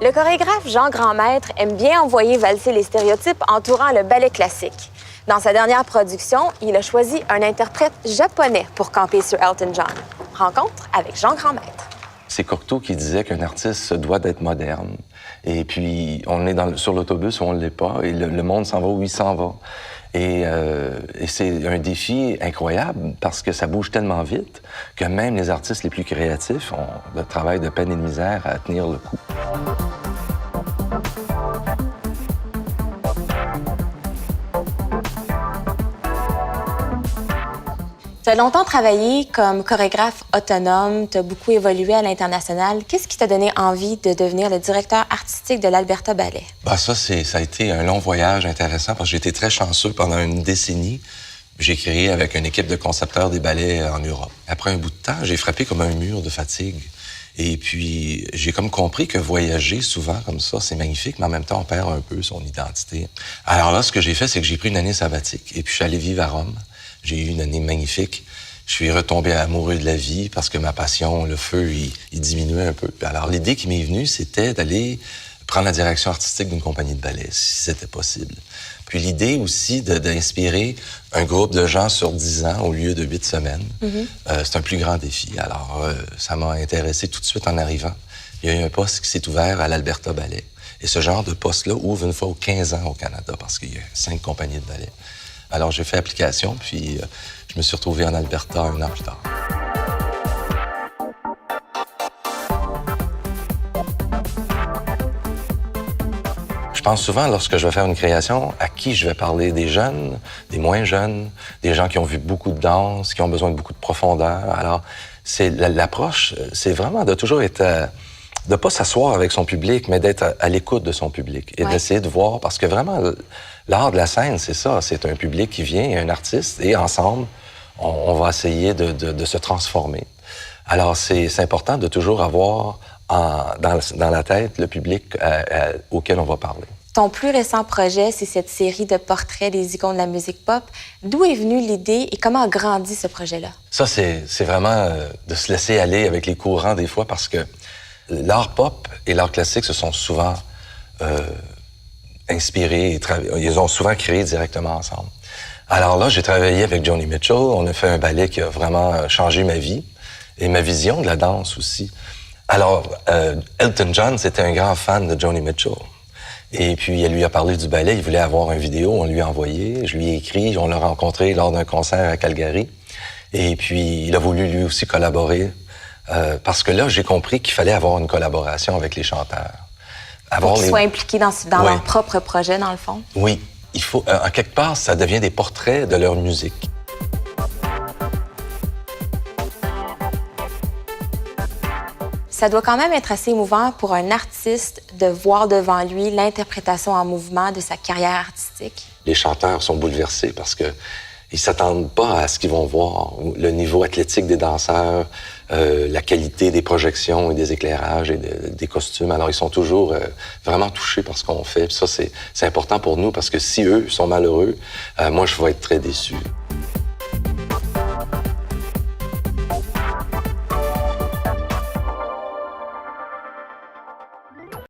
Le chorégraphe Jean Grandmaître aime bien envoyer valser les stéréotypes entourant le ballet classique. Dans sa dernière production, il a choisi un interprète japonais pour camper sur Elton John. Rencontre avec Jean Grandmaître. C'est Cocteau qui disait qu'un artiste se doit d'être moderne. Et puis, on est sur l'autobus où on ne l'est pas, et le monde s'en va où il s'en va. Et c'est un défi incroyable parce que ça bouge tellement vite que même les artistes les plus créatifs ont le travail de peine et de misère à tenir le coup. Tu as longtemps travaillé comme chorégraphe autonome, tu as beaucoup évolué à l'international. Qu'est-ce qui t'a donné envie de devenir le directeur artistique de l'Alberta Ballet? Ça a été un long voyage intéressant parce que j'ai été très chanceux pendant une décennie. J'ai créé avec une équipe de concepteurs des ballets en Europe. Après un bout de temps, j'ai frappé comme un mur de fatigue. Et puis, j'ai comme compris que voyager souvent comme ça, c'est magnifique, mais en même temps, on perd un peu son identité. Alors là, ce que j'ai fait, c'est que j'ai pris une année sabbatique. Et puis, je suis allé vivre à Rome. J'ai eu une année magnifique. Je suis retombé amoureux de la vie parce que ma passion, le feu, il diminuait un peu. Alors, l'idée qui m'est venue, c'était d'aller prendre la direction artistique d'une compagnie de ballet, si c'était possible. Puis l'idée aussi d'inspirer un groupe de gens sur 10 ans au lieu de 8 semaines, c'est un plus grand défi. Alors, ça m'a intéressé tout de suite en arrivant. Il y a eu un poste qui s'est ouvert à l'Alberta Ballet. Et ce genre de poste-là ouvre une fois aux 15 ans au Canada parce qu'il y a 5 compagnies de ballet. Alors, j'ai fait application, puis je me suis retrouvé en Alberta 1 an plus tard. Je pense souvent, lorsque je vais faire une création, à qui je vais parler? Des jeunes, des moins jeunes, des gens qui ont vu beaucoup de danse, qui ont besoin de beaucoup de profondeur. Alors, l'approche, c'est vraiment de toujours être... de pas s'asseoir avec son public, mais d'être à l'écoute de son public et d'essayer de voir, parce que vraiment, l'art de la scène, c'est ça, c'est un public qui vient, un artiste, et ensemble, on va essayer de se transformer. Alors, c'est important de toujours avoir dans la tête le public auquel on va parler. Ton plus récent projet, c'est cette série de portraits des icônes de la musique pop. D'où est venue l'idée et comment a grandi ce projet-là? Ça, c'est vraiment de se laisser aller avec les courants des fois, parce que l'art pop et l'art classique se sont souvent inspirés, ils ont souvent créé directement ensemble. Alors là, j'ai travaillé avec Joni Mitchell, on a fait un ballet qui a vraiment changé ma vie et ma vision de la danse aussi. Alors, Elton John, c'était un grand fan de Joni Mitchell. Et puis, elle lui a parlé du ballet, il voulait avoir une vidéo, on lui a envoyé, je lui ai écrit, on l'a rencontré lors d'un concert à Calgary. Et puis, il a voulu lui aussi collaborer. Parce que là, j'ai compris qu'il fallait avoir une collaboration avec les chanteurs. Pour qu'ils soient impliqués dans leur propre projet, dans le fond? Oui. Il faut, en quelque part, ça devient des portraits de leur musique. Ça doit quand même être assez émouvant pour un artiste de voir devant lui l'interprétation en mouvement de sa carrière artistique. Les chanteurs sont bouleversés parce que ils s'attendent pas à ce qu'ils vont voir. Le niveau athlétique des danseurs, la qualité des projections et des éclairages et des costumes. Alors, ils sont toujours vraiment touchés par ce qu'on fait. Puis ça, c'est important pour nous parce que si eux sont malheureux, moi, je vais être très déçu.